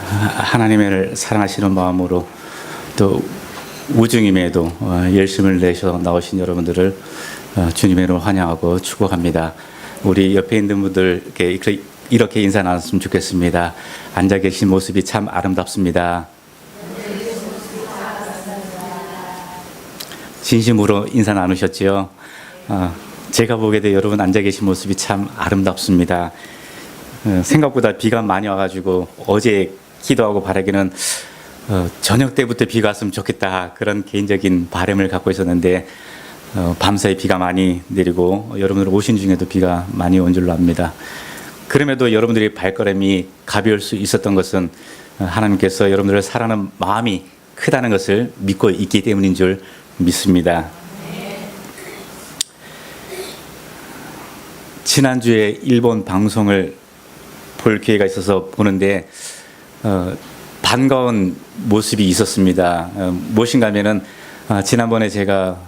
하나님을 사랑하시는 마음으로 또 우중임에도 열심을 내셔 나오신 여러분들을 주님의 이름으로 환영하고 축복합니다. 우리 옆에 있는 분들께 이렇게 인사 나눴으면 좋겠습니다. 앉아 계신 모습이 참 아름답습니다. 진심으로 인사 나누셨지요? 제가 보기에도 여러분 앉아 계신 모습이 참 아름답습니다. 생각보다 비가 많이 와가지고 어제 기도하고 바라기는 저녁 때부터 비가 왔으면 좋겠다, 그런 개인적인 바람을 갖고 있었는데 밤사이 비가 많이 내리고 여러분들 오신 중에도 비가 많이 온 줄로 압니다. 그럼에도 여러분들의 발걸음이 가벼울 수 있었던 것은 하나님께서 여러분들을 사랑하는 마음이 크다는 것을 믿고 있기 때문인 줄 믿습니다. 지난주에 일본 방송을 볼 기회가 있어서 보는데 반가운 모습이 있었습니다. 무엇인가 하면은 지난번에 제가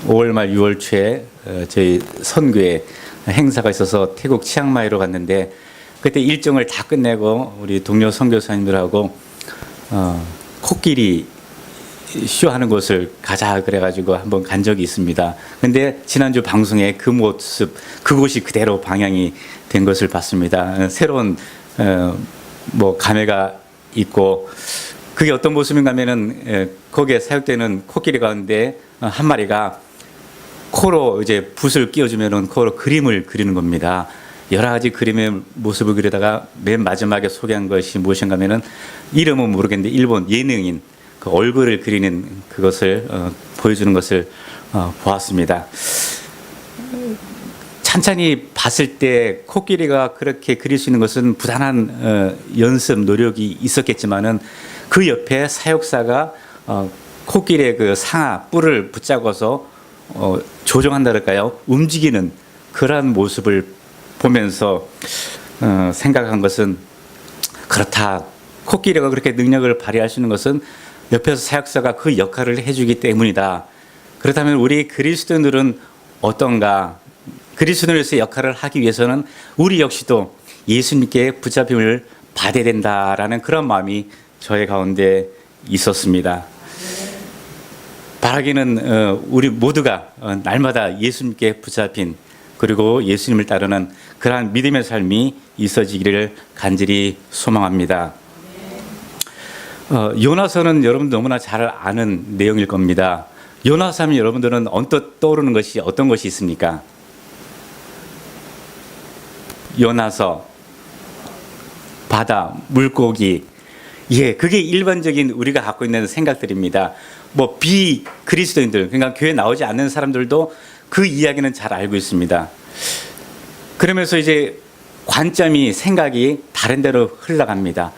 5월 말 6월 초에 저희 선교회 행사가 있어서 태국 치앙마이로 갔는데, 그때 일정을 다 끝내고 우리 동료 선교사님들하고 코끼리 쇼하는 곳을 가자 그래가지고 한번 간 적이 있습니다. 근데 지난주 방송에 그 모습, 그곳이 그대로 방영이 된 것을 봤습니다. 새로운 감회가 있고, 그게 어떤 모습인가 하면은 거기에 사육되는 코끼리 가운데 한 마리가 코로 이제 붓을 끼워주면은 코로 그림을 그리는 겁니다. 여러 가지 그림의 모습을 그리다가 맨 마지막에 소개한 것이 무엇인가 하면은 이름은 모르겠는데 일본 예능인 그 얼굴을 그리는 그것을 보여주는 것을 보았습니다. 찬찬히 봤을 때 코끼리가 그렇게 그릴 수 있는 것은 부단한 연습 노력이 있었겠지만은 그 옆에 사육사가 코끼리의 그 상아 뿔을 붙잡아서 조정한다랄까요, 움직이는 그러한 모습을 보면서 생각한 것은, 그렇다, 코끼리가 그렇게 능력을 발휘할 수 있는 것은 옆에서 사역사가 그 역할을 해주기 때문이다. 그렇다면 우리 그리스도인들은 어떤가? 그리스도인으로서의 역할을 하기 위해서는 우리 역시도 예수님께 붙잡힘을 받아야 된다라는 그런 마음이 저의 가운데 있었습니다. 바라기는 우리 모두가 날마다 예수님께 붙잡힌, 그리고 예수님을 따르는 그러한 믿음의 삶이 있어지기를 간절히 소망합니다. 요나서는 여러분들 너무나 잘 아는 내용일 겁니다. 요나서 하면 여러분들은 언뜻 떠오르는 것이 어떤 것이 있습니까? 요나서, 바다, 물고기, 그게 일반적인 우리가 갖고 있는 생각들입니다. 비그리스도인들, 그러니까 교회 나오지 않는 사람들도 그 이야기는 잘 알고 있습니다. 그러면서 이제 관점이, 생각이 다른 데로 흘러갑니다.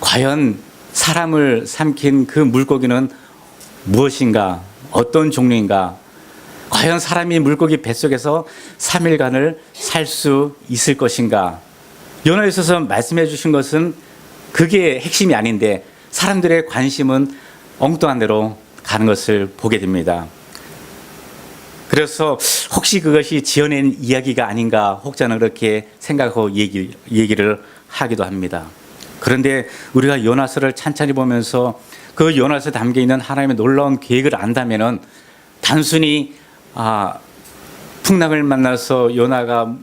과연 사람을 삼킨 그 물고기는 무엇인가? 어떤 종류인가? 과연 사람이 물고기 뱃속에서 3일간을 살 수 있을 것인가? 요나에 있어서 말씀해 주신 것은 그게 핵심이 아닌데 사람들의 관심은 엉뚱한 데로 가는 것을 보게 됩니다. 그래서 혹시 그것이 지어낸 이야기가 아닌가 혹자는 그렇게 생각하고 얘기를 하기도 합니다. 그런데 우리가 요나서를 찬찬히 보면서 그 요나서에 담겨 있는 하나님의 놀라운 계획을 안다면은 단순히 풍랑을 만나서 요나가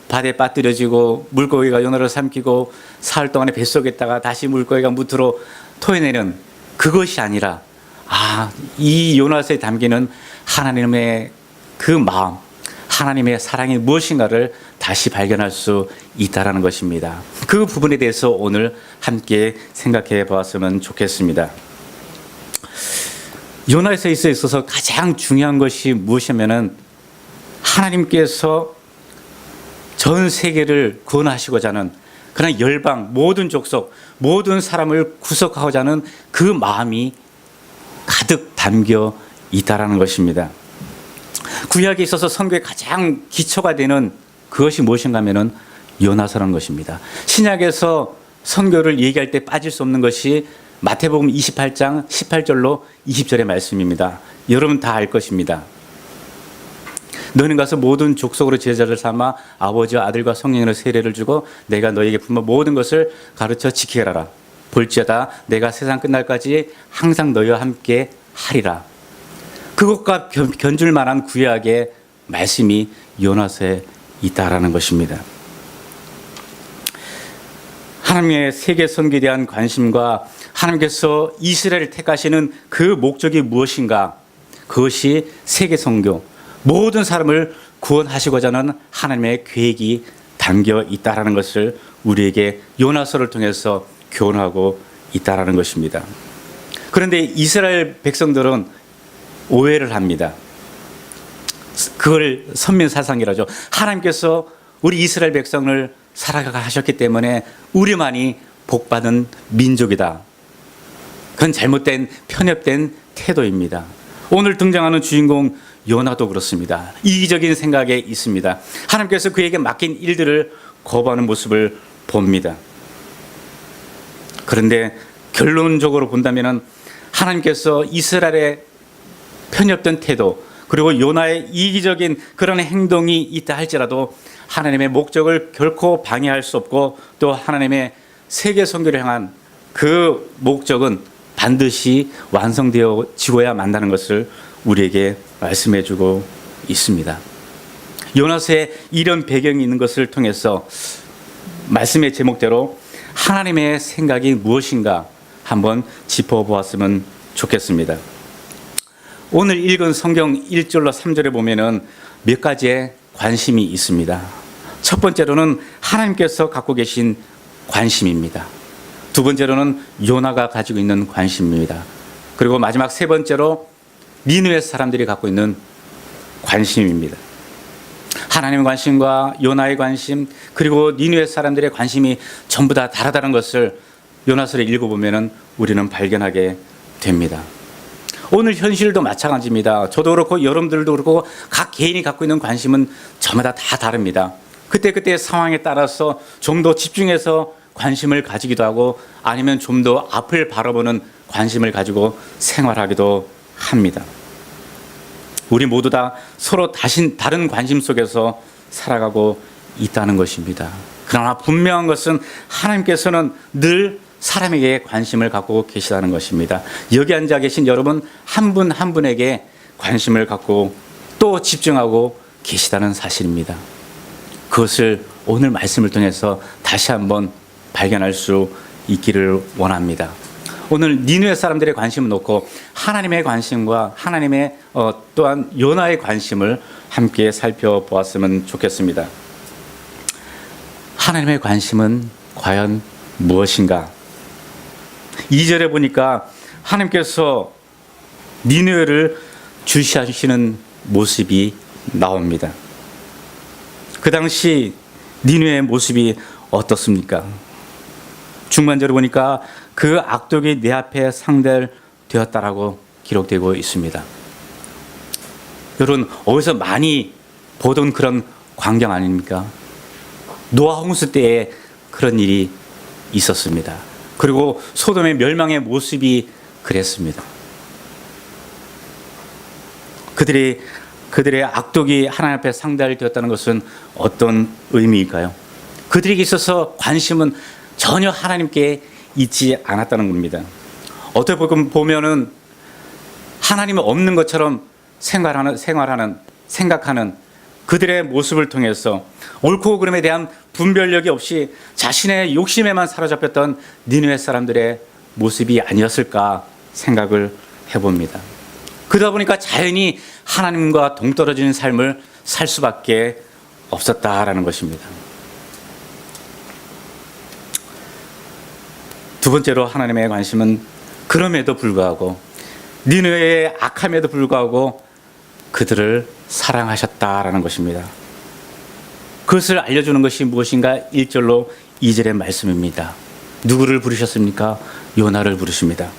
바다에 빠뜨려지고 물고기가 요나를 삼키고 사흘 동안에 뱃속에 있다가 다시 물고기가 무트로 토해내는 그것이 아니라 이 요나서에 담기는 하나님의 그 마음, 하나님의 사랑이 무엇인가를 다시 발견할 수 있다는 것입니다. 그 부분에 대해서 오늘 함께 생각해 보았으면 좋겠습니다. 요나서에 있어서 가장 중요한 것이 무엇이냐면은 하나님께서 전 세계를 구원하시고자 하는 그런 열방, 모든 족속, 모든 사람을 구속하고자 하는 그 마음이 가득 담겨 있다는 것입니다. 구약에 있어서 선교의 가장 기초가 되는 그것이 무엇인가 하면은 요나서라는 것입니다. 신약에서 선교를 얘기할 때 빠질 수 없는 것이 마태복음 28장 18절로 20절의 말씀입니다. 여러분 다 알 것입니다. 너는 가서 모든 족속으로 제자를 삼아 아버지와 아들과 성령으로 세례를 주고 내가 너에게 분부 모든 것을 가르쳐 지키게 하라. 볼지어다 내가 세상 끝날까지 항상 너희와 함께 하리라. 그것과 견줄 만한 구약의 말씀이 요나서에 있다라는 것입니다. 하나님의 세계 선교에 대한 관심과 하나님께서 이스라엘을 택하시는 그 목적이 무엇인가? 그것이 세계 선교, 모든 사람을 구원하시고자 하는 하나님의 계획이 담겨 있다라는 것을 우리에게 요나서를 통해서 교훈하고 있다라는 것입니다. 그런데 이스라엘 백성들은 오해를 합니다. 그걸 선민사상이라죠. 하나님께서 우리 이스라엘 백성을 살아가게 하셨기 때문에 우리만이 복받은 민족이다. 그건 잘못된 편협된 태도입니다. 오늘 등장하는 주인공 요나도 그렇습니다. 이기적인 생각에 있습니다. 하나님께서 그에게 맡긴 일들을 거부하는 모습을 봅니다. 그런데 결론적으로 본다면 하나님께서 이스라엘의 편협된 태도 그리고 요나의 이기적인 그런 행동이 있다 할지라도 하나님의 목적을 결코 방해할 수 없고 또 하나님의 세계 선교를 향한 그 목적은 반드시 완성되어지고야 만다는 것을 우리에게 말씀해 주고 있습니다. 요나서에 이런 배경이 있는 것을 통해서 말씀의 제목대로 하나님의 생각이 무엇인가 한번 짚어보았으면 좋겠습니다. 오늘 읽은 성경 1절로 3절에 보면은 몇 가지의 관심이 있습니다. 첫 번째로는 하나님께서 갖고 계신 관심입니다. 두 번째로는 요나가 가지고 있는 관심입니다. 그리고 마지막 세 번째로 니느웨 사람들이 갖고 있는 관심입니다. 하나님의 관심과 요나의 관심 그리고 니느웨 사람들의 관심이 전부 다 다르다는 것을 요나서를 읽어보면 우리는 발견하게 됩니다. 오늘 현실도 마찬가지입니다. 저도 그렇고 여러분들도 그렇고 각 개인이 갖고 있는 관심은 저마다 다 다릅니다. 그때그때 상황에 따라서 좀 더 집중해서 관심을 가지기도 하고 아니면 좀 더 앞을 바라보는 관심을 가지고 생활하기도 합니다. 우리 모두 다 서로 다른 관심 속에서 살아가고 있다는 것입니다. 그러나 분명한 것은 하나님께서는 늘 사람에게 관심을 갖고 계시다는 것입니다. 여기 앉아 계신 여러분 한 분 한 분에게 관심을 갖고 또 집중하고 계시다는 사실입니다. 그것을 오늘 말씀을 통해서 다시 한번 발견할 수 있기를 원합니다. 오늘 니느웨 사람들의 관심을 놓고 하나님의 관심과 하나님의 또한 요나의 관심을 함께 살펴보았으면 좋겠습니다. 하나님의 관심은 과연 무엇인가? 2절에 보니까 하나님께서 니느웨를 주시하시는 모습이 나옵니다. 그 당시 니느웨의 모습이 어떻습니까? 중반절에 보니까 그 악독이 내 앞에 상달되었다라고 기록되고 있습니다. 여러분 어디서 많이 보던 그런 광경 아닙니까? 노아 홍수 때에 그런 일이 있었습니다. 그리고 소돔의 멸망의 모습이 그랬습니다. 그들의 악독이 하나님 앞에 상달되었다는 것은 어떤 의미일까요? 그들에게 있어서 관심은 전혀 하나님께 있지 않았다는 겁니다. 어떻게 보면은 하나님은 없는 것처럼 생각하는 그들의 모습을 통해서 옳고 그름에 대한 분별력이 없이 자신의 욕심에만 사로잡혔던 니느웨 사람들의 모습이 아니었을까 생각을 해봅니다. 그러다 보니까 자연히 하나님과 동떨어지는 삶을 살 수밖에 없었다라는 것입니다. 두 번째로 하나님의 관심은 그럼에도 불구하고 니느웨의 악함에도 불구하고 그들을 사랑하셨다라는 것입니다. 그것을 알려주는 것이 무엇인가? 1절로 2절의 말씀입니다. 누구를 부르셨습니까? 요나를 부르십니다.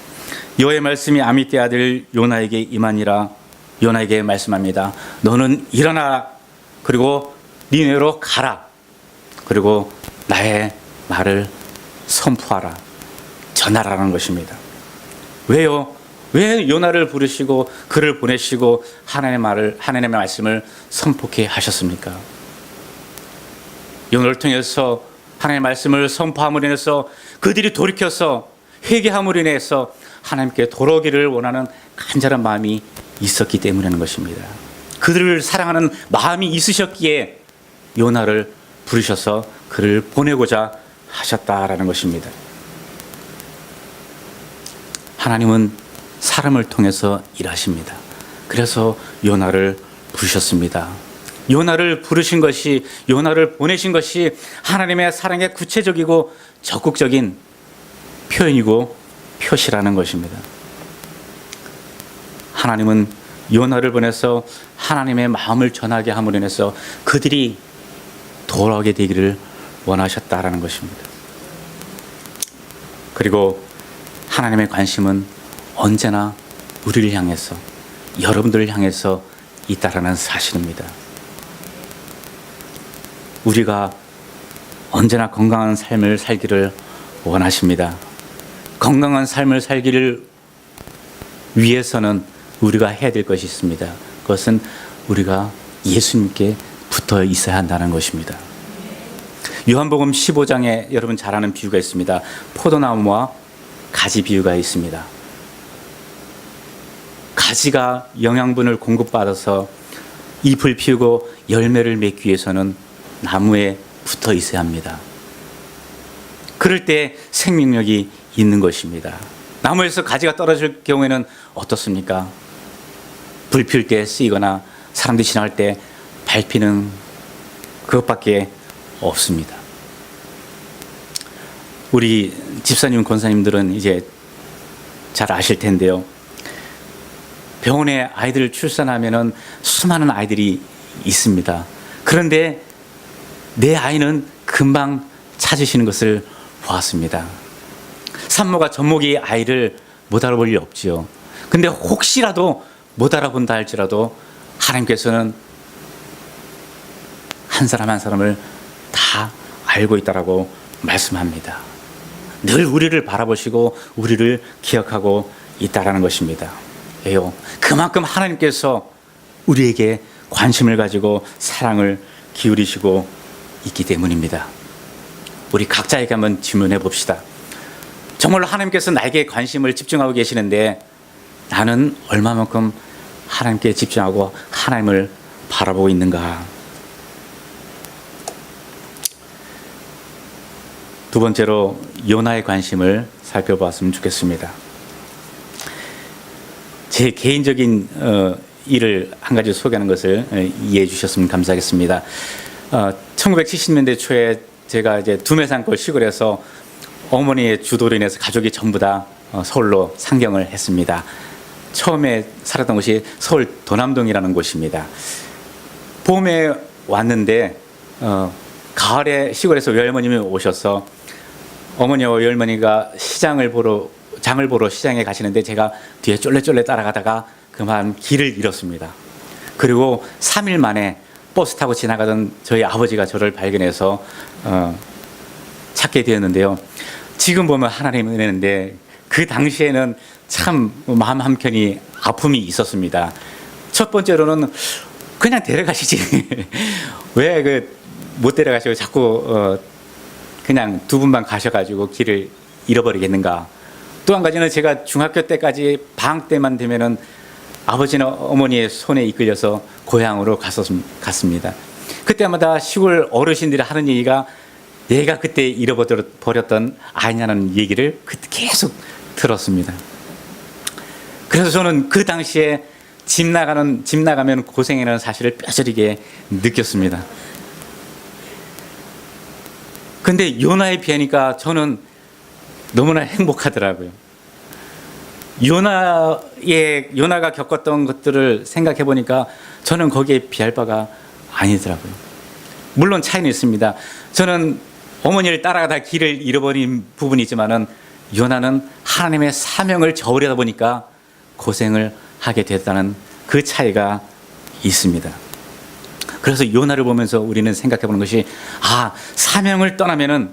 여호와의 말씀이 아미떼 아들 요나에게 임하니라. 요나에게 말씀합니다. 너는 일어나 그리고 니느웨로 가라. 그리고 나의 말을 선포하라. 전하라는 것입니다. 왜요? 왜 요나를 부르시고 그를 보내시고 하나님의 말씀을 선포케 하셨습니까? 요나를 통해서 하나님의 말씀을 선포함으로 인해서 그들이 돌이켜서 회개함으로 인해서 하나님께 돌아오기를 원하는 간절한 마음이 있었기 때문이라는 것입니다. 그들을 사랑하는 마음이 있으셨기에 요나를 부르셔서 그를 보내고자 하셨다라는 것입니다. 하나님은 사람을 통해서 일하십니다. 그래서 요나를 부르셨습니다. 요나를 부르신 것이, 요나를 보내신 것이 하나님의 사랑의 구체적이고 적극적인 표현이고 표시라는 것입니다. 하나님은 요나를 보내서 하나님의 마음을 전하게 함으로 인해서 그들이 돌아오게 되기를 원하셨다라는 것입니다. 그리고 하나님의 관심은 언제나 우리를 향해서, 여러분들을 향해서 있다라는 사실입니다. 우리가 언제나 건강한 삶을 살기를 원하십니다. 건강한 삶을 살기를 위해서는 우리가 해야 될 것이 있습니다. 그것은 우리가 예수님께 붙어 있어야 한다는 것입니다. 요한복음 15장에 여러분 잘 아는 비유가 있습니다. 포도나무와 가지 비유가 있습니다. 가지가 영양분을 공급받아서 잎을 피우고 열매를 맺기 위해서는 나무에 붙어 있어야 합니다. 그럴 때 생명력이 있는 것입니다. 나무에서 가지가 떨어질 경우에는 어떻습니까? 불 피울 때 쓰이거나 사람들이 지나갈 때 밟히는 그것밖에 없습니다. 우리 집사님, 권사님들은 이제 잘 아실 텐데요. 병원에 아이들을 출산하면은 수많은 아이들이 있습니다. 그런데 내 아이는 금방 찾으시는 것을 보았습니다. 산모가 젖먹이 아이를 못 알아볼 리 없지요. 근데 혹시라도 못 알아본다 할지라도 하나님께서는 한 사람 한 사람을 다 알고 있다라고 말씀합니다. 늘 우리를 바라보시고 우리를 기억하고 있다라는 것입니다. 왜요? 그만큼 하나님께서 우리에게 관심을 가지고 사랑을 기울이시고 있기 때문입니다. 우리 각자에게 한번 질문해 봅시다. 정말로 하나님께서 나에게 관심을 집중하고 계시는데 나는 얼마만큼 하나님께 집중하고 하나님을 바라보고 있는가? 두 번째로 요나의 관심을 살펴보았으면 좋겠습니다. 제 개인적인 일을 한 가지 소개하는 것을 이해해 주셨으면 감사하겠습니다. 1970년대 초에 제가 이제 두메산골 시골에서 어머니의 주도로 인해서 가족이 전부 다 서울로 상경을 했습니다. 처음에 살았던 곳이 서울 도남동이라는 곳입니다. 봄에 왔는데 가을에 시골에서 외할머님이 오셔서 어머니와 외할머니가 장을 보러 시장에 가시는데 제가 뒤에 쫄래쫄래 따라가다가 그만 길을 잃었습니다. 그리고 3일 만에 버스 타고 지나가던 저희 아버지가 저를 발견해서 찾게 되었는데요. 지금 보면 하나님의 은혜인데 그 당시에는 참 마음 한켠이 아픔이 있었습니다. 첫 번째로는 그냥 데려가시지 왜 못 데려가시고 자꾸 그냥 두 분만 가셔가지고 길을 잃어버리겠는가. 또 한 가지는 제가 중학교 때까지 방학 때만 되면은 아버지나 어머니의 손에 이끌려서 고향으로 갔습니다. 그때마다 시골 어르신들이 하는 얘기가 내가 그때 잃어버렸던 아이냐는 얘기를 계속 들었습니다. 그래서 저는 그 당시에 집 나가면 고생이라는 사실을 뼈저리게 느꼈습니다. 근데 요나에 비하니까 저는 너무나 행복하더라고요. 요나가 겪었던 것들을 생각해 보니까 저는 거기에 비할 바가 아니더라고요. 물론 차이는 있습니다. 저는 어머니를 따라가다 길을 잃어버린 부분이 있지만은 요나는 하나님의 사명을 저으려다 보니까 고생을 하게 됐다는 그 차이가 있습니다. 그래서 요나를 보면서 우리는 생각해 보는 것이 사명을 떠나면은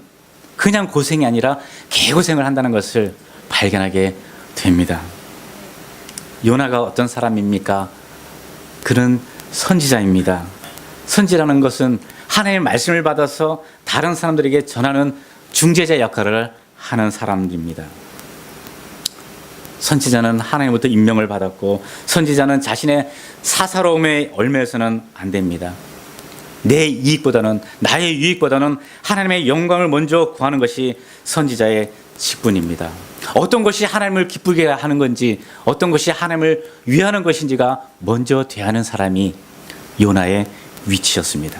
그냥 고생이 아니라 개고생을 한다는 것을 발견하게 됩니다. 요나가 어떤 사람입니까? 그는 선지자입니다. 선지라는 것은 하나님의 말씀을 받아서 다른 사람들에게 전하는 중재자 역할을 하는 사람입니다. 선지자는 하나님부터 임명을 받았고 선지자는 자신의 사사로움에 얽매여서는 안 됩니다. 내 이익보다는, 나의 유익보다는 하나님의 영광을 먼저 구하는 것이 선지자의 직분입니다. 어떤 것이 하나님을 기쁘게 하는 건지, 어떤 것이 하나님을 위하는 것인지가 먼저 대하는 사람이 요나의 위치였습니다.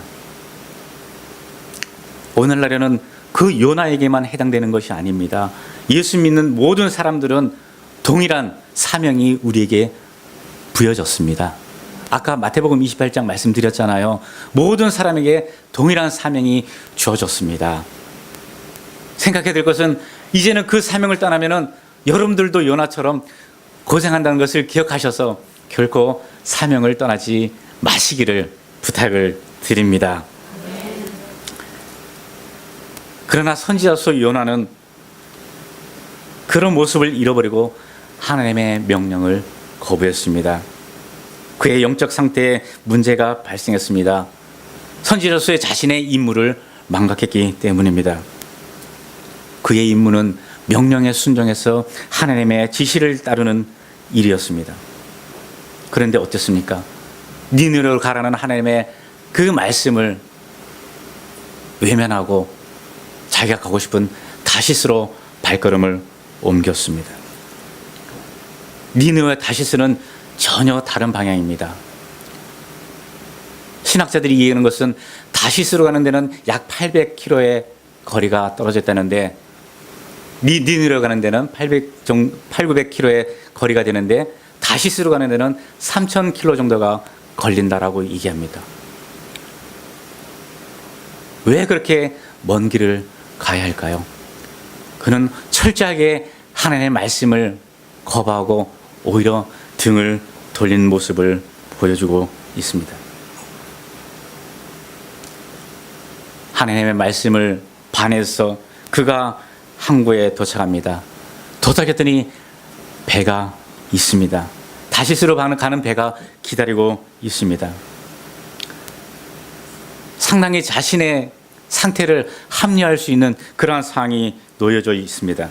오늘날에는 그 요나에게만 해당되는 것이 아닙니다. 예수 믿는 모든 사람들은 동일한 사명이 우리에게 부여졌습니다. 아까 마태복음 28장 말씀드렸잖아요. 모든 사람에게 동일한 사명이 주어졌습니다. 생각해야 될 것은 이제는 그 사명을 떠나면은 여러분들도 요나처럼 고생한다는 것을 기억하셔서 결코 사명을 떠나지 마시기를 부탁을 드립니다. 그러나 선지자로서 요나는 그런 모습을 잃어버리고 하나님의 명령을 거부했습니다. 그의 영적 상태에 문제가 발생했습니다. 선지자로서의 자신의 임무를 망각했기 때문입니다. 그의 임무는 명령에 순종해서 하나님의 지시를 따르는 일이었습니다. 그런데 어땠습니까? 니느웨로 가라는 하나님의 그 말씀을 외면하고 자기가 가고 싶은 다시스로 발걸음을 옮겼습니다. 니느웨와 다시스는 전혀 다른 방향입니다. 신학자들이 얘기하는 것은 다시스로 가는 데는 약 800km의 거리가 떨어졌다는데 니느웨로 가는 데는 800-900km의 거리가 되는데 다시스로 가는 데는 3000km 정도가 걸린다라고 얘기합니다. 왜 그렇게 먼 길을 가야 할까요? 그는 철저하게 하나님의 말씀을 거부하고 오히려 등을 돌린 모습을 보여주고 있습니다. 하나님의 말씀을 반해서 그가 항구에 도착합니다. 도착했더니 배가 있습니다. 다시스로 가는 배가 기다리고 있습니다. 상당히 자신의 상태를 합리화할 수 있는 그러한 상황이 놓여져 있습니다.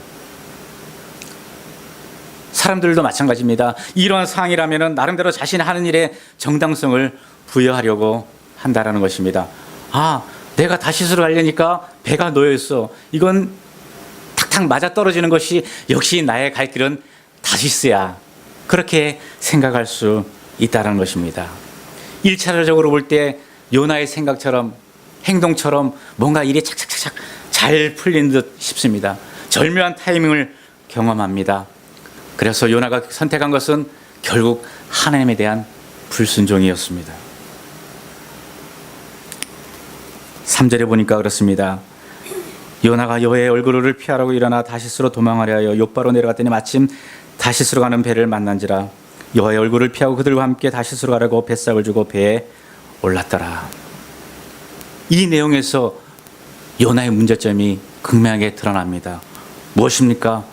사람들도 마찬가지입니다. 이러한 상황이라면 나름대로 자신이 하는 일에 정당성을 부여하려고 한다라는 것입니다. 내가 다시스로 가려니까 배가 놓여있어. 이건 탁탁 맞아떨어지는 것이 역시 나의 갈 길은 다시스야. 그렇게 생각할 수 있다는 것입니다. 1차적으로 볼 때 요나의 생각처럼 행동처럼 뭔가 일이 착착착착 잘 풀린 듯 싶습니다. 절묘한 타이밍을 경험합니다. 그래서 요나가 선택한 것은 결국 하나님에 대한 불순종이었습니다. 3절에 보니까 그렇습니다. 요나가 여호와의 얼굴을 피하라고 일어나 다시스로 도망하려 하여 욥바로 내려갔더니 마침 다시스로 가는 배를 만난지라. 여호와의 얼굴을 피하고 그들과 함께 다시스로 가라고 뱃삭을 주고 배에 올랐더라. 이 내용에서 요나의 문제점이 극명하게 드러납니다. 무엇입니까?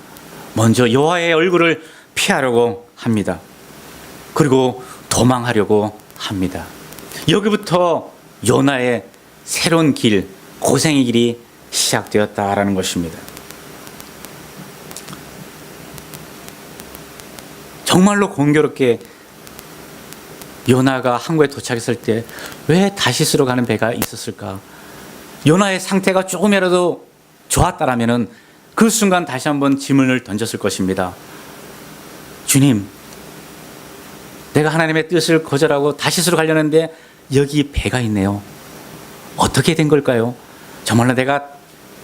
먼저 여호와의 얼굴을 피하려고 합니다. 그리고 도망하려고 합니다. 여기부터 요나의 새로운 길, 고생의 길이 시작되었다라는 것입니다. 정말로 공교롭게 요나가 항구에 도착했을 때 왜 다시스로 가는 배가 있었을까? 요나의 상태가 조금이라도 좋았다라면 그 순간 다시 한번 질문을 던졌을 것입니다. 주님, 내가 하나님의 뜻을 거절하고 다시스로 가려는데 여기 배가 있네요. 어떻게 된 걸까요? 정말로 내가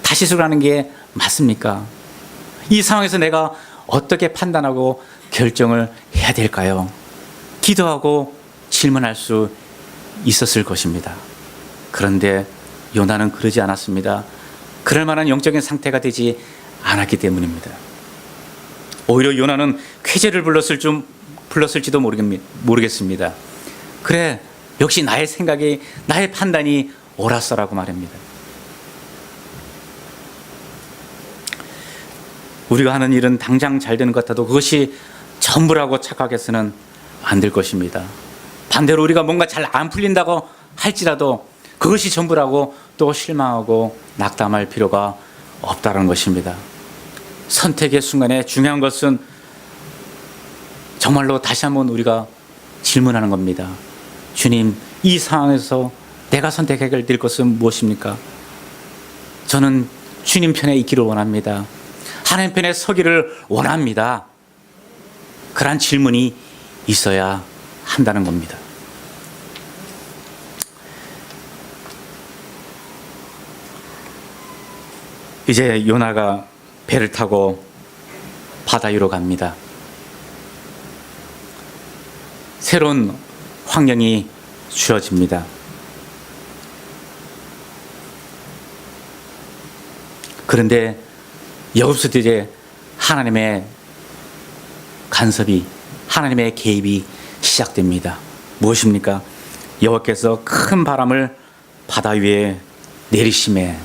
다시스로 가는 게 맞습니까? 이 상황에서 내가 어떻게 판단하고 결정을 해야 될까요? 기도하고 질문할 수 있었을 것입니다. 그런데 요나는 그러지 않았습니다. 그럴 만한 영적인 상태가 되지 않았기 때문입니다. 오히려 요나는 쾌재를 불렀을지도 모르겠습니다. 그래, 역시 나의 생각이, 나의 판단이 옳았어라고 말합니다. 우리가 하는 일은 당장 잘 되는 것 같아도 그것이 전부라고 착각해서는 안 될 것입니다. 반대로 우리가 뭔가 잘 안 풀린다고 할지라도 그것이 전부라고 또 실망하고 낙담할 필요가 없다는 것입니다. 선택의 순간에 중요한 것은 정말로 다시 한번 우리가 질문하는 겁니다. 주님, 이 상황에서 내가 선택해야 될 것은 무엇입니까? 저는 주님 편에 있기를 원합니다. 하나님 편에 서기를 원합니다. 그런 질문이 있어야 한다는 겁니다. 이제 요나가 배를 타고 바다 위로 갑니다. 새로운 환경이 주어집니다. 그런데 여기서부터 이제 하나님의 간섭이, 하나님의 개입이 시작됩니다. 무엇입니까? 여호와께서 큰 바람을 바다 위에 내리심에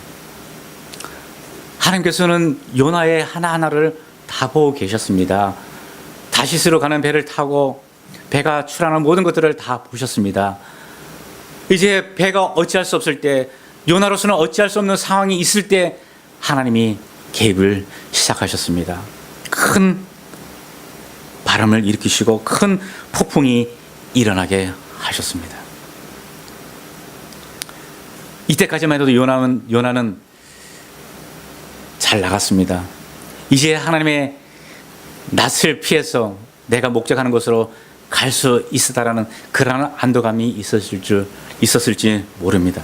하나님께서는 요나의 하나하나를 다 보고 계셨습니다. 다시스로 가는 배를 타고 배가 출하는 모든 것들을 다 보셨습니다. 이제 배가 어찌할 수 없을 때, 요나로서는 어찌할 수 없는 상황이 있을 때 하나님이 개입을 시작하셨습니다. 큰 바람을 일으키시고 큰 폭풍이 일어나게 하셨습니다. 이때까지만 해도 요나는 잘 나갔습니다. 이제 하나님의 낯을 피해서 내가 목적하는 곳으로 갈 수 있었다라는 그런 안도감이 있었을지 모릅니다.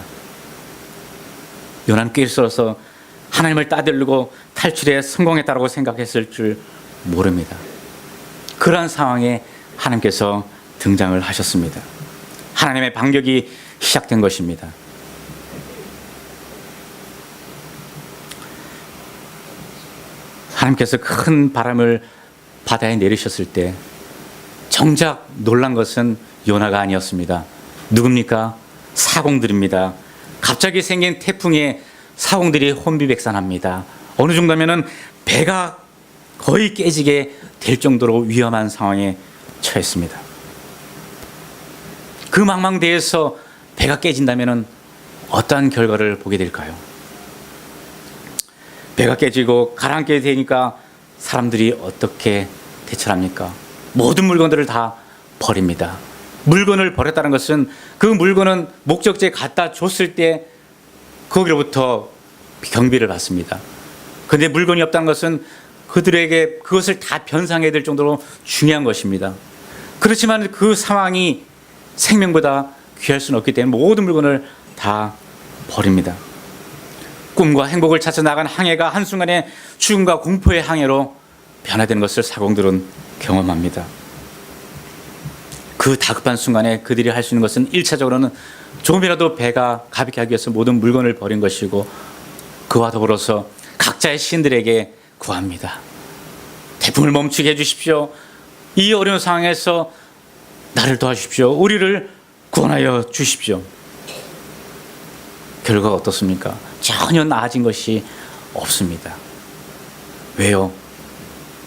요나는 꾀서서 하나님을 따돌리고 탈출에 성공했다고 생각했을 줄 모릅니다. 그러한 상황에 하나님께서 등장을 하셨습니다. 하나님의 반격이 시작된 것입니다. 하나님께서 큰 바람을 바다에 내리셨을 때 정작 놀란 것은 요나가 아니었습니다. 누굽니까? 사공들입니다. 갑자기 생긴 태풍에 사공들이 혼비백산합니다. 어느 정도면은 배가 거의 깨지게 될 정도로 위험한 상황에 처했습니다. 그 망망대해에서 배가 깨진다면은 어떠한 결과를 보게 될까요? 배가 깨지고 가라앉게 되니까 사람들이 어떻게 대처합니까? 모든 물건들을 다 버립니다. 물건을 버렸다는 것은 그 물건은 목적지에 갖다 줬을 때 거기로부터 경비를 받습니다. 그런데 물건이 없다는 것은 그들에게 그것을 다 변상해야 될 정도로 중요한 것입니다. 그렇지만 그 상황이 생명보다 귀할 수는 없기 때문에 모든 물건을 다 버립니다. 꿈과 행복을 찾아 나간 항해가 한순간에 죽음과 공포의 항해로 변화되는 것을 사공들은 경험합니다. 그 다급한 순간에 그들이 할 수 있는 것은 1차적으로는 조금이라도 배가 가볍게 하기 위해서 모든 물건을 버린 것이고, 그와 더불어서 각자의 신들에게 구합니다. 태풍을 멈추게 해주십시오. 이 어려운 상황에서 나를 도와주십시오. 우리를 구원하여 주십시오. 결과가 어떻습니까? 전혀 나아진 것이 없습니다. 왜요?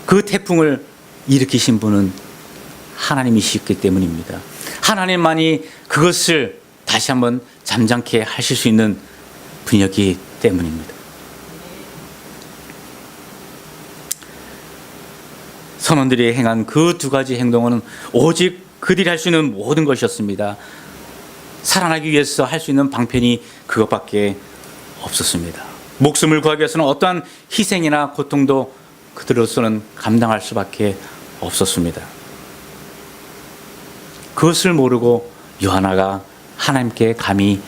그 태풍을 일으키신 분은 하나님이시기 때문입니다. 하나님만이 그것을 다시 한번 잠잠케 하실 수 있는 분이었기 때문입니다. 선원들이 행한 그 두 가지 행동은 오직 그들이 할 수 있는 모든 것이었습니다. 살아나기 위해서 할 수 있는 방편이 그것밖에 없었습니다. 목숨을 구하기 위해서는 어떠한 희생이나 고통도 그들로서는 감당할 수밖에 없었습니다. 그것을 모르고 요하나가 하나님께 감히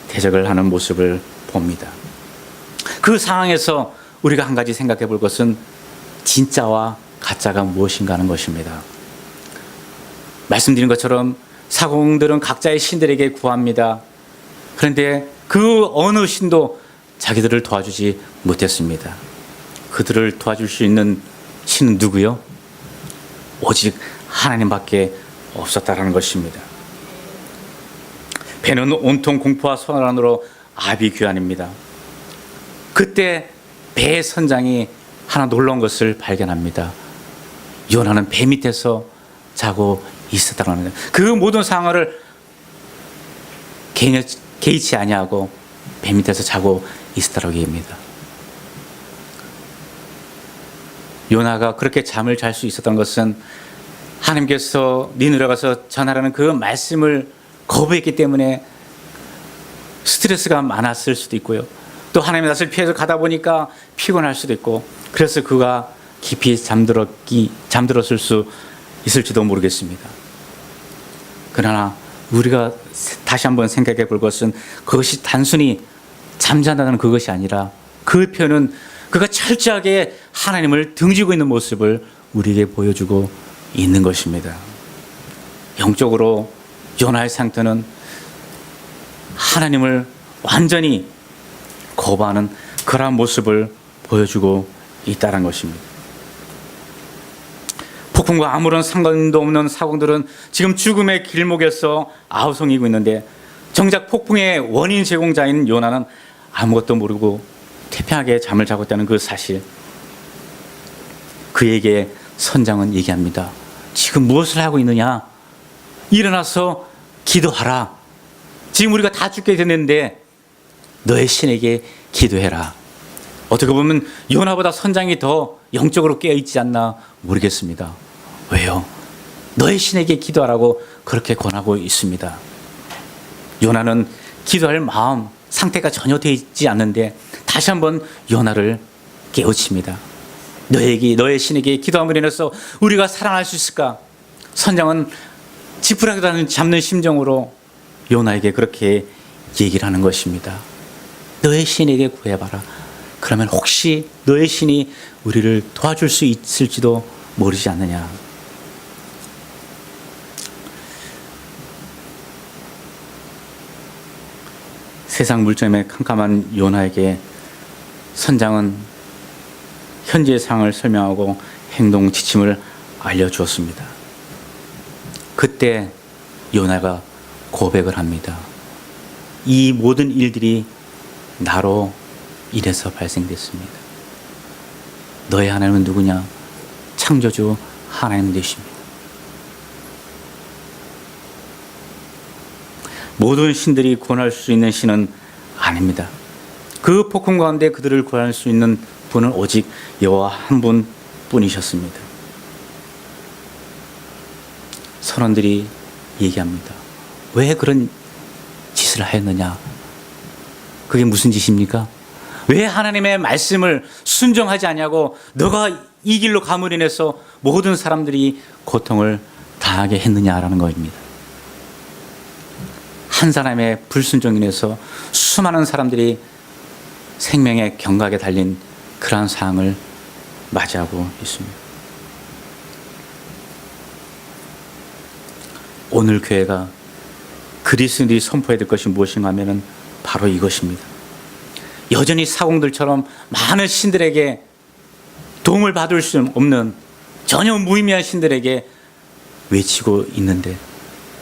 대적을 하는 모습을 봅니다. 그 상황에서 우리가 한 가지 생각해 볼 것은 진짜와 가짜가 무엇인가 하는 것입니다. 말씀드린 것처럼 사공들은 각자의 신들에게 구합니다. 그런데 그 어느 신도 자기들을 도와주지 못했습니다. 그들을 도와줄 수 있는 신은 누구요? 오직 하나님밖에 없었다라는 것입니다. 배는 온통 공포와 소란으로 아비규환입니다. 그때 배의 선장이 하나 놀라운 것을 발견합니다. 요나는 배 밑에서 자고 있었다는 거예요. 그 모든 상황을 개의치 아니하고 배 밑에서 자고 있었다고 얘기합니다. 요나가 그렇게 잠을 잘 수 있었던 것은 하나님께서 니느웨 가서 전하라는 그 말씀을 거부했기 때문에 스트레스가 많았을 수도 있고요. 또 하나님의 낯을 피해서 가다 보니까 피곤할 수도 있고, 그래서 그가 깊이 잠들었을 수 있을지도 모르겠습니다. 그러나 우리가 다시 한번 생각해 볼 것은 그것이 단순히 잠잔다는 그것이 아니라 그 표현은 그가 철저하게 하나님을 등지고 있는 모습을 우리에게 보여주고 있는 것입니다. 영적으로 요나의 상태는 하나님을 완전히 거부하는 그러한 모습을 보여주고 있다는 것입니다. 폭풍과 아무런 상관도 없는 사공들은 지금 죽음의 길목에서 아우성이고 있는데, 정작 폭풍의 원인 제공자인 요나는 아무것도 모르고 태평하게 잠을 자고 있다는 그 사실, 그에게 선장은 얘기합니다. 지금 무엇을 하고 있느냐? 일어나서 기도하라. 지금 우리가 다 죽게 됐는데 너의 신에게 기도해라. 어떻게 보면 요나보다 선장이 더 영적으로 깨어있지 않나 모르겠습니다. 왜요? 너의 신에게 기도하라고 그렇게 권하고 있습니다. 요나는 기도할 마음, 상태가 전혀 되어 있지 않는데 다시 한번 요나를 깨우칩니다. 너의 신에게 기도함으로 인해서 우리가 살아날 수 있을까? 선장은 지푸라기 잡는 심정으로 요나에게 그렇게 얘기를 하는 것입니다. 너의 신에게 구해봐라. 그러면 혹시 너의 신이 우리를 도와줄 수 있을지도 모르지 않느냐. 세상 물정에 캄캄한 요나에게 선장은 현재의 상황을 설명하고 행동 지침을 알려주었습니다. 그때 요나가 고백을 합니다. 이 모든 일들이 나로 인해서 발생됐습니다. 너의 하나님은 누구냐? 창조주 하나님 되십니다. 모든 신들이 구원할 수 있는 신은 아닙니다. 그 폭풍 가운데 그들을 구원할 수 있는 분은 오직 여호와 한 분뿐이셨습니다. 선원들이 얘기합니다. 왜 그런 짓을 하였느냐? 그게 무슨 짓입니까? 왜 하나님의 말씀을 순종하지 않냐고 너가 이 길로 감으로 인해서 모든 사람들이 고통을 당하게 했느냐라는 것입니다. 한 사람의 불순종에 인해서 수많은 사람들이 생명의 경각에 달린 그러한 상황을 맞이하고 있습니다. 오늘 교회가 그리스도인들이 선포해야 될 것이 무엇인가 하면 바로 이것입니다. 여전히 사공들처럼 많은 신들에게 도움을 받을 수 없는 전혀 무의미한 신들에게 외치고 있는데,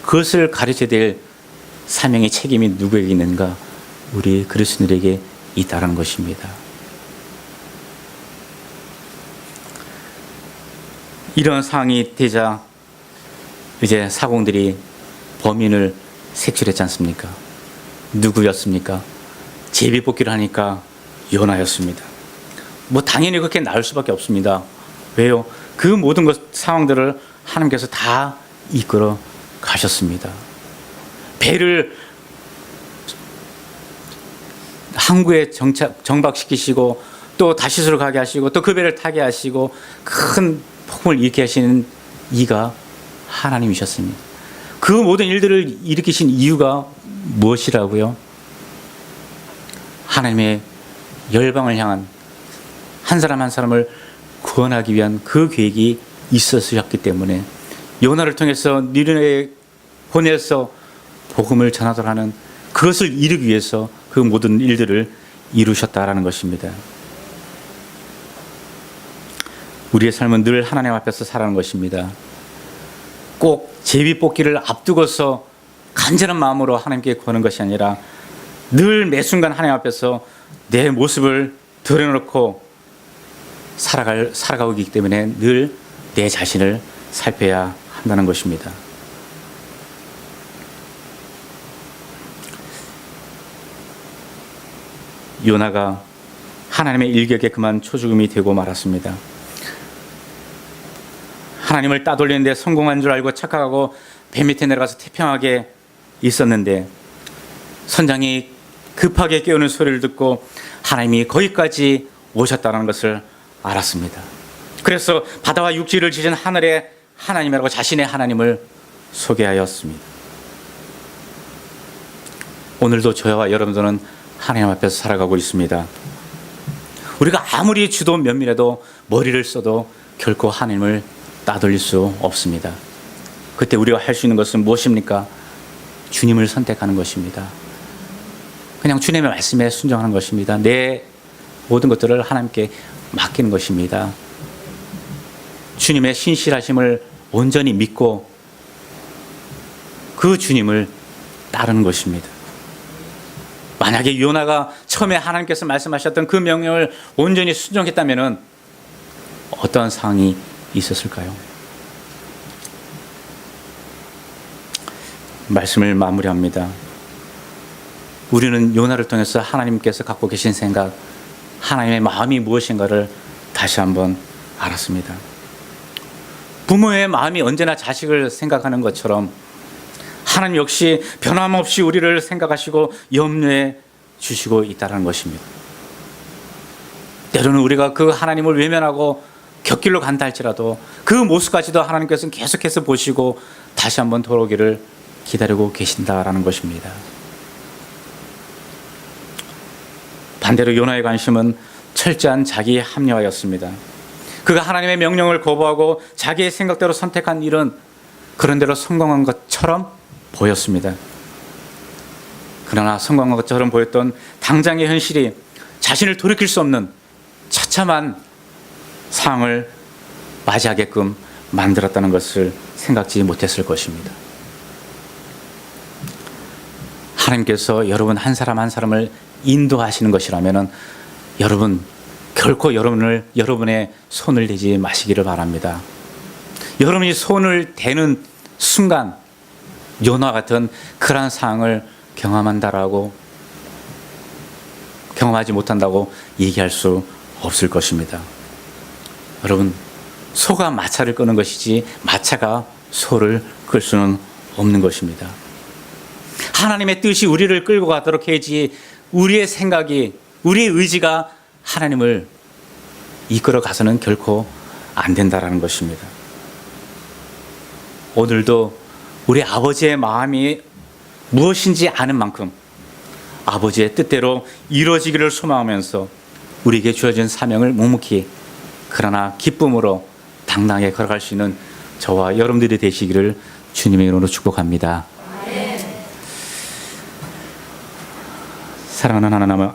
그것을 가르쳐야 될 사명의 책임이 누구에게 있는가? 우리 그리스도인들에게 있다는 것입니다. 이런 상황이 되자 이제 사공들이 범인을 색출했지 않습니까? 누구였습니까? 제비뽑기를 하니까 요나였습니다. 당연히 그렇게 나올 수밖에 없습니다. 왜요? 그 모든 상황들을 하나님께서 다 이끌어 가셨습니다. 배를 항구에 정박시키시고 또 다시스로 가게 하시고 또 그 배를 타게 하시고 큰 폭풍을 일으키게 하시는 이가 하나님이셨습니다. 그 모든 일들을 일으키신 이유가 무엇이라고요? 하나님의 열방을 향한 한 사람 한 사람을 구원하기 위한 그 계획이 있었기 때문에 요나를 통해서 니느웨에 보내서 복음을 전하도록 하는 그것을 이루기 위해서 그 모든 일들을 이루셨다라는 것입니다. 우리의 삶은 늘 하나님 앞에서 살아가는 것입니다. 꼭 제비뽑기를 앞두고서 간절한 마음으로 하나님께 구하는 것이 아니라 늘 매 순간 하나님 앞에서 내 모습을 드러놓고 살아가고 있기 때문에 늘 내 자신을 살펴야 한다는 것입니다. 요나가 하나님의 일격에 그만 초죽음이 되고 말았습니다. 하나님을 따돌리는데 성공한 줄 알고 착각하고 배 밑에 내려가서 태평하게 있었는데 선장이 급하게 깨우는 소리를 듣고 하나님이 거기까지 오셨다는 것을 알았습니다. 그래서 바다와 육지를 지신 하늘의 하나님이라고 자신의 하나님을 소개하였습니다. 오늘도 저와 여러분들은 하나님 앞에서 살아가고 있습니다. 우리가 아무리 주도 면밀해도 머리를 써도 결코 하나님을 따돌릴 수 없습니다. 그때 우리가 할 수 있는 것은 무엇입니까? 주님을 선택하는 것입니다. 그냥 주님의 말씀에 순종하는 것입니다. 내 모든 것들을 하나님께 맡기는 것입니다. 주님의 신실하심을 온전히 믿고 그 주님을 따르는 것입니다. 만약에 요나가 처음에 하나님께서 말씀하셨던 그 명령을 온전히 순종했다면 어떠한 상황이 있었을까요? 말씀을 마무리합니다. 우리는 요나를 통해서 하나님께서 갖고 계신 생각, 하나님의 마음이 무엇인가를 다시 한번 알았습니다. 부모의 마음이 언제나 자식을 생각하는 것처럼 하나님 역시 변함없이 우리를 생각하시고 염려해 주시고 있다는 것입니다. 때로는 우리가 그 하나님을 외면하고 곁길로 간다 할지라도 그 모습까지도 하나님께서는 계속해서 보시고 다시 한번 돌아오기를 기다리고 계신다라는 것입니다. 반대로 요나의 관심은 철저한 자기 합리화였습니다. 그가 하나님의 명령을 거부하고 자기의 생각대로 선택한 일은 그런대로 성공한 것처럼 보였습니다. 그러나 성공한 것처럼 보였던 당장의 현실이 자신을 돌이킬 수 없는 처참한 상황을 맞이하게끔 만들었다는 것을 생각지 못했을 것입니다. 하나님께서 여러분 한 사람 한 사람을 인도하시는 것이라면 여러분 결코 여러분의 손을 대지 마시기를 바랍니다. 여러분이 손을 대는 순간 요나 같은 그러한 상황을 경험하지 못한다고 얘기할 수 없을 것입니다. 여러분, 소가 마차를 끄는 것이지 마차가 소를 끌 수는 없는 것입니다. 하나님의 뜻이 우리를 끌고 가도록 해야지 우리의 생각이, 우리의 의지가 하나님을 이끌어 가서는 결코 안 된다라는 것입니다. 오늘도 우리 아버지의 마음이 무엇인지 아는 만큼 아버지의 뜻대로 이루어지기를 소망하면서 우리에게 주어진 사명을 묵묵히 그러나 기쁨으로 당당하게 걸어갈 수 있는 저와 여러분들이 되시기를 주님의 이름으로 축복합니다. 사랑하는 하나님